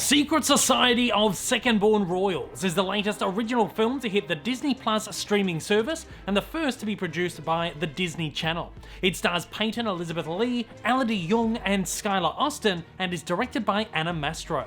Secret Society of Second-Born Royals is the latest original film to hit the Disney Plus streaming service and the first to be produced by the Disney Channel. It stars Peyton Elizabeth Lee, Elodie Yung and Skylar Austin and is directed by Anna Mastro.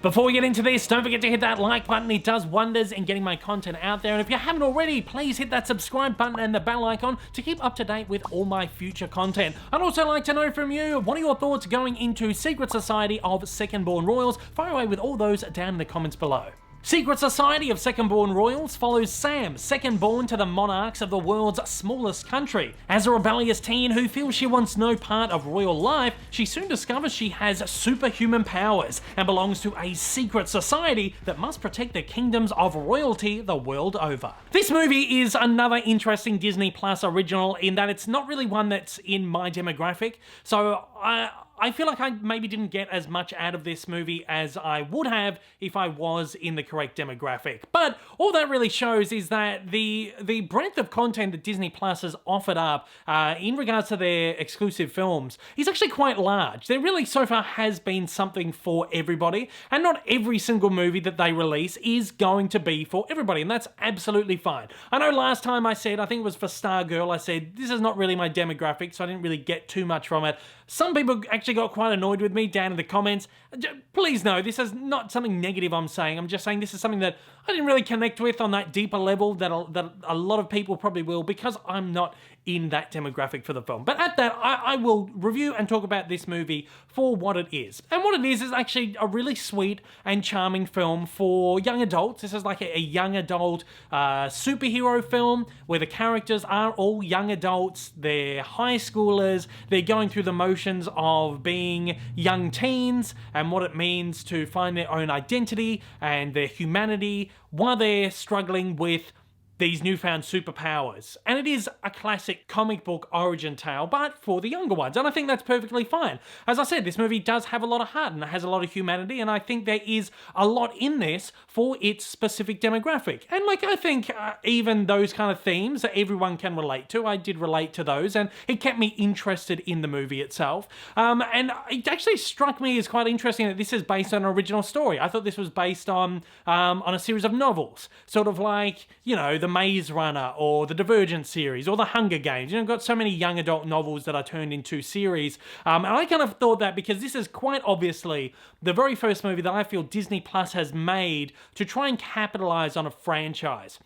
Before we get into this, don't forget to hit that like button. It does wonders in getting my content out there. And if you haven't already, please hit that subscribe button and the bell icon to keep up to date with all my future content. I'd also like to know from you, what are your thoughts going into Secret Society of Second-Born Royals? Fire away with all those down in the comments below. Secret Society of Second-Born Royals follows Sam, second-born to the monarchs of the world's smallest country. As a rebellious teen who feels she wants no part of royal life, she soon discovers she has superhuman powers and belongs to a secret society that must protect the kingdoms of royalty the world over. This movie is another interesting Disney Plus original in that it's not really one that's in my demographic, so I feel like I maybe didn't get as much out of this movie as I would have if I was in the correct demographic. But all that really shows is that the breadth of content that Disney Plus has offered up in regards to their exclusive films is actually quite large. There really so far has been something for everybody, and not every single movie that they release is going to be for everybody, and that's absolutely fine. I know last time I said, I think it was for Stargirl, I said, this is not really my demographic, so I didn't really get too much from it. Some people actually got quite annoyed with me down in the comments. Please know, this is not something negative I'm saying. I'm just saying this is something that I didn't really connect with on that deeper level that a lot of people probably will, because I'm not in that demographic for the film. But at that, I will review and talk about this movie for what it is. And what it is actually a really sweet and charming film for young adults. This is like a young adult superhero film where the characters are all young adults. They're high schoolers. They're going through the motions of being young teens and what it means to find their own identity and their humanity while they're struggling with these newfound superpowers. And it is a classic comic book origin tale, but for the younger ones. And I think that's perfectly fine. As I said, this movie does have a lot of heart and it has a lot of humanity, and I think there is a lot in this for its specific demographic. And like, I think even those kind of themes that everyone can relate to, I did relate to those, and it kept me interested in the movie itself. And it actually struck me as quite interesting that this is based on an original story. I thought this was based on a series of novels, sort of like, you know, the Maze Runner or the Divergent series or the Hunger Games. You know, got so many young adult novels that are turned into series. And I kind of thought that because this is quite obviously the very first movie that I feel Disney Plus has made to try and capitalize on a franchise.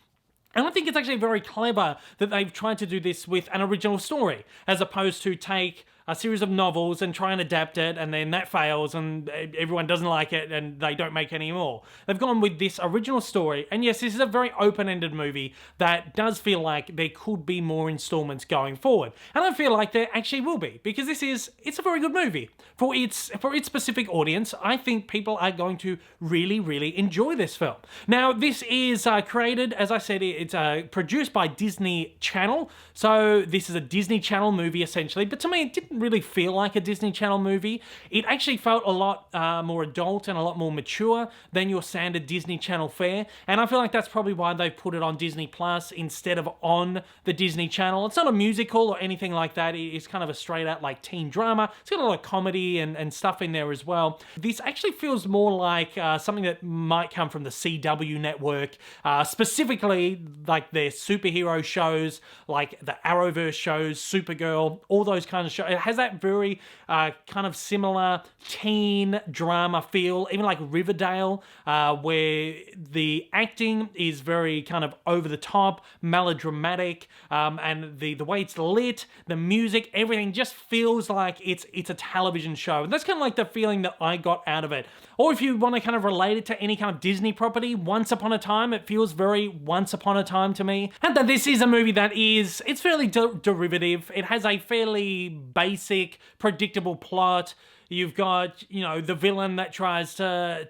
And I think it's actually very clever that they've tried to do this with an original story, as opposed to take a series of novels and try and adapt it, and then that fails and everyone doesn't like it and they don't make any more. They've gone with this original story, and yes, this is a very open-ended movie that does feel like there could be more installments going forward. And I feel like there actually will be, because it's a very good movie. For its specific audience, I think people are going to really, really enjoy this film. Now, this is created, as I said, it's produced by Disney Channel, so this is a Disney Channel movie essentially, but to me it didn't really feel like a Disney Channel movie. It actually felt a lot more adult and a lot more mature than your standard Disney Channel fare, and I feel like that's probably why they put it on Disney Plus instead of on the Disney Channel. It's not a musical or anything like that. It's kind of a straight out like teen drama. It's got a lot of comedy and stuff in there as well. This actually feels more like something that might come from the CW network, specifically like their superhero shows, like the Arrowverse shows, Supergirl, all those kind of shows. It has that very kind of similar teen drama feel, even like Riverdale, where the acting is very kind of over the top, melodramatic, and the way it's lit, the music, everything just feels like it's a television show. And that's kind of like the feeling that I got out of it. Or if you want to kind of relate it to any kind of Disney property, Once Upon a Time, it feels very Once Upon a Time to me. And that this is a movie that it's fairly derivative. It has a fairly basic, predictable plot. You've got, you know, the villain that tries to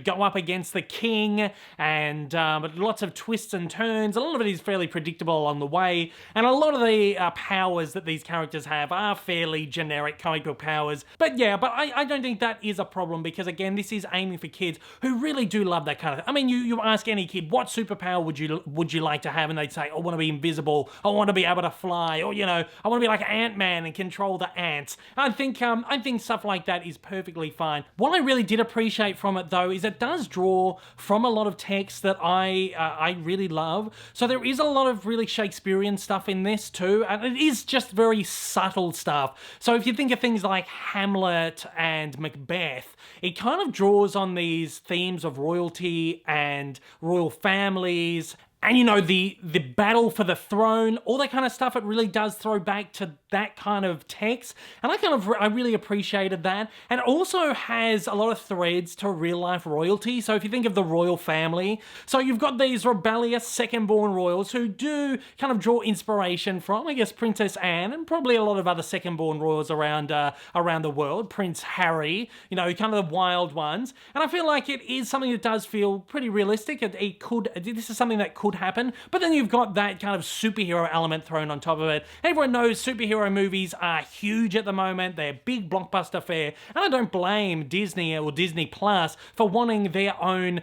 go up against the king, and lots of twists and turns. A lot of it is fairly predictable along the way, and a lot of the powers that these characters have are fairly generic comic book powers. But yeah, I don't think that is a problem, because again, this is aiming for kids who really do love that kind of. I mean, you ask any kid, what superpower would you like to have, and they'd say, I want to be invisible, I want to be able to fly, or, you know, I want to be like Ant-Man and control the ants. I think some stuff like that is perfectly fine. What I really did appreciate from it though is it does draw from a lot of text that I really love. So there is a lot of really Shakespearean stuff in this too, and it is just very subtle stuff. So if you think of things like Hamlet and Macbeth, it kind of draws on these themes of royalty and royal families, and you know, the battle for the throne, all that kind of stuff. It really does throw back to that kind of text, and I really appreciated that. And it also has a lot of threads to real life royalty. So if you think of the royal family, so you've got these rebellious second-born royals who do kind of draw inspiration from, I guess, Princess Anne and probably a lot of other second-born royals around the world. Prince Harry, you know, kind of the wild ones. And I feel like it is something that does feel pretty realistic. This is something that could happen, but then you've got that kind of superhero element thrown on top of it. Everyone knows superhero movies are huge at the moment. They're big blockbuster fare, and I don't blame Disney or Disney Plus for wanting their own,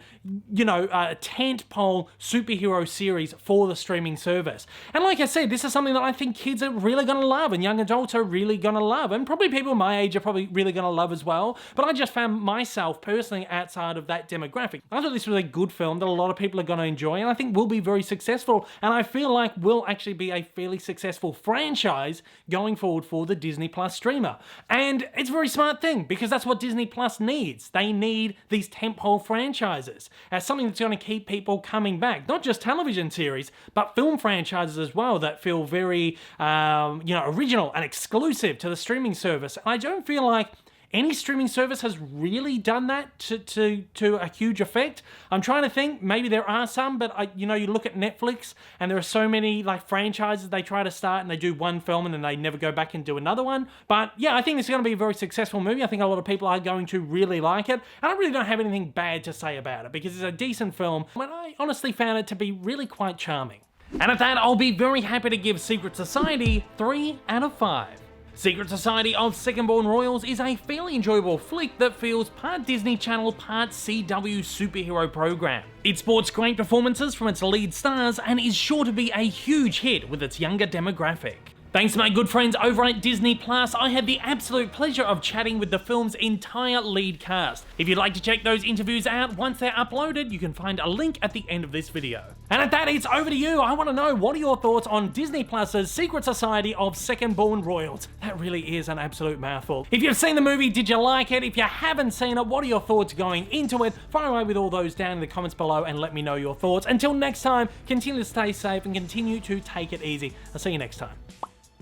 you know, tentpole superhero series for the streaming service. And like I said, this is something that I think kids are really gonna love and young adults are really gonna love, and probably people my age are probably really gonna love as well, but I just found myself personally outside of that demographic. I thought this was a good film that a lot of people are gonna enjoy, and I think will be very successful, and I feel like will actually be a fairly successful franchise going forward for the Disney Plus streamer. And it's a very smart thing, because that's what Disney Plus needs. They need these tentpole franchises as something that's going to keep people coming back. Not just television series, but film franchises as well that feel very, original and exclusive to the streaming service. I don't feel like any streaming service has really done that to a huge effect. I'm trying to think, maybe there are some, but you look at Netflix and there are so many like franchises they try to start and they do one film and then they never go back and do another one. But yeah, I think this is going to be a very successful movie. I think a lot of people are going to really like it. And I really don't have anything bad to say about it because it's a decent film, and I honestly found it to be really quite charming. And at that, I'll be very happy to give Secret Society 3 out of 5. Secret Society of Second-Born Royals is a fairly enjoyable flick that feels part Disney Channel, part CW superhero program. It sports great performances from its lead stars and is sure to be a huge hit with its younger demographic. Thanks to my good friends over at Disney Plus, I had the absolute pleasure of chatting with the film's entire lead cast. If you'd like to check those interviews out once they're uploaded, you can find a link at the end of this video. And at that, it's over to you. I want to know, what are your thoughts on Disney Plus's Secret Society of Second-Born Royals? That really is an absolute mouthful. If you've seen the movie, did you like it? If you haven't seen it, what are your thoughts going into it? Fire away with all those down in the comments below and let me know your thoughts. Until next time, continue to stay safe and continue to take it easy. I'll see you next time.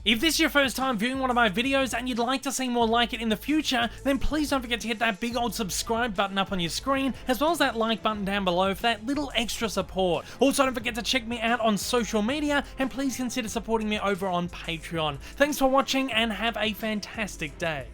If this is your first time viewing one of my videos and you'd like to see more like it in the future, then please don't forget to hit that big old subscribe button up on your screen, as well as that like button down below for that little extra support. Also, don't forget to check me out on social media, and please consider supporting me over on Patreon. Thanks for watching and have a fantastic day.